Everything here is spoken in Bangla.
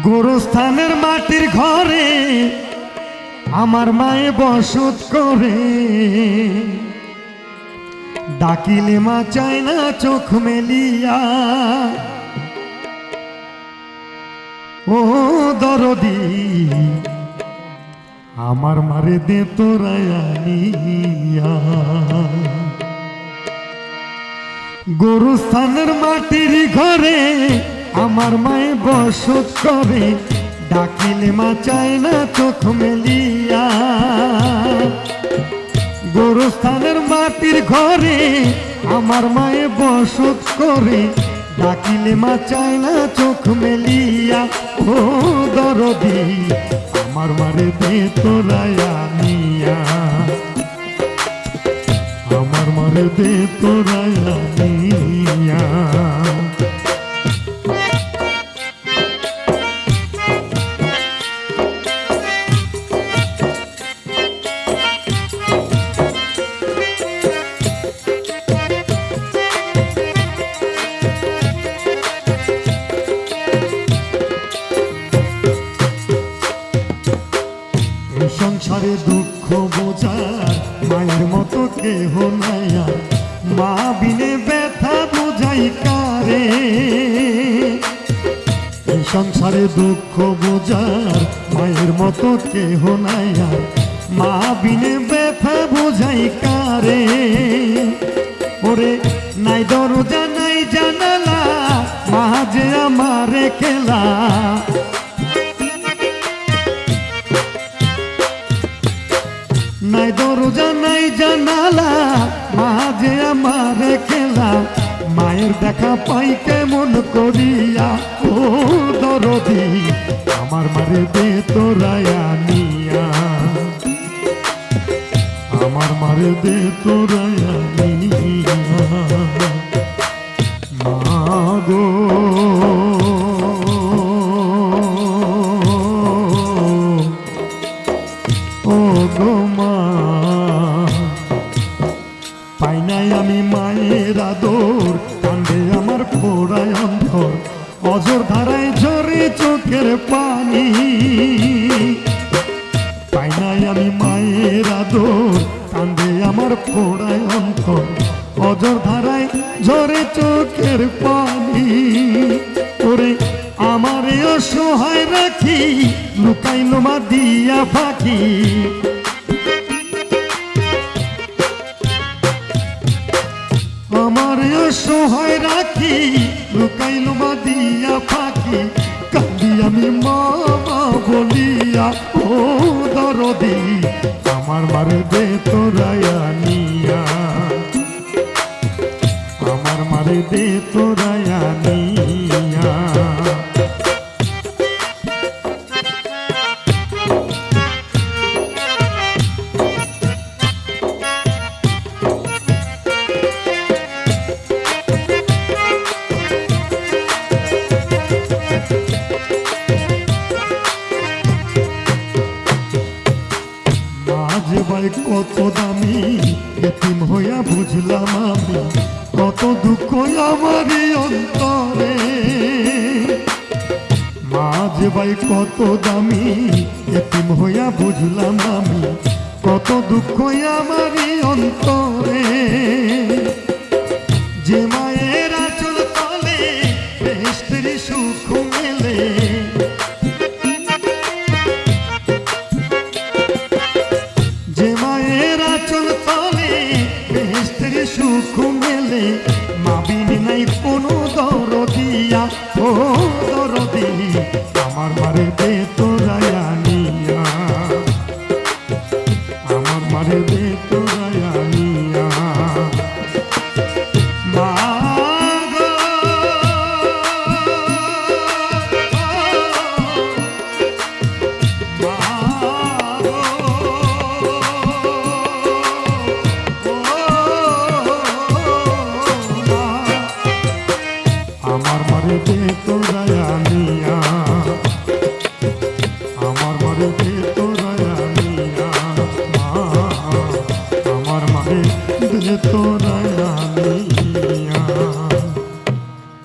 গোরস্থানের মাটির ঘরে আমার মায়ে বসত করে, ডাকিলে মা চায় না চোখ মেলিয়া। ও দরদি আমার মারে দে তোরায়া নিয়া। গোরস্থানের মাটির ঘরে আমার মায়ে বসত করে, ডাকিলে মা চায় না চোখ মেলিয়া। গোরস্থানের মাটির ঘরে আমার মায়ে বসত করে, ডাকিলে মা চায় না চোখ মেলিয়া। ও দরদি আমার মারে দে তোরায়া নিয়া, আমার মারে দে তোরায়া নিয়া। সংসারে দুঃখ বোঝার মায়ের মতো কেহ নাই আর, মা বিনে ব্যথা বোঝাই কারে। এই সংসারে দুঃখ বোঝার মায়ের মতো কেহ নাই আর, মা বিনে ব্যথা বোঝাই কারে। ওরে নাই দরজা নাই জানালা, মা যে আমারে খেলা। নাই দরজা নাই জানালা, মা যে আমার খেলা। মায়ের দেখা পাই কেমন করিয়া। ও দরদি আমার মারে দে তোরায়া নিয়া, আমার মারে দে তোরায়া নিয়া। মা গো ও গো মা, পাই নাই আমি মায়ের আদর, কান্দে আমার পোড়ায় অন্তর, অজর ধারায় ঝরে চোখের পানি। পাই নাই আমি মায়ের আদর, কান্দে আমার পোড়ায় অন্তর, অজর ধারায় ঝরে চোখের পানি। ওরে আমারে অসহায় রাখি, লুকাইলো মা দিয়া ফাঁকি। আমারে অসহায় রাখি, লুকাইলো মা দিয়া ফাঁকি। কান্দি আমি মা মা বলিয়া। ও দরদি আমার মারে দে তোরায়া নিয়া, আমার মারে দে তোরায়া নিয়া। ভাই কত দামি এতিম হইয়া বুঝলাম আমি, কত দুঃখ আমারই অন্তরে। মাঝ ভাই কত দামি এতিম হইয়া বুঝলাম আমি, কত দুঃখ আমারই অন্তরে। যে মায়ের আঁচল তলে বেহেশতের সুখ মেলে, যে মায়ের আঁচল তলে বেহেশতের সুখ মেলে।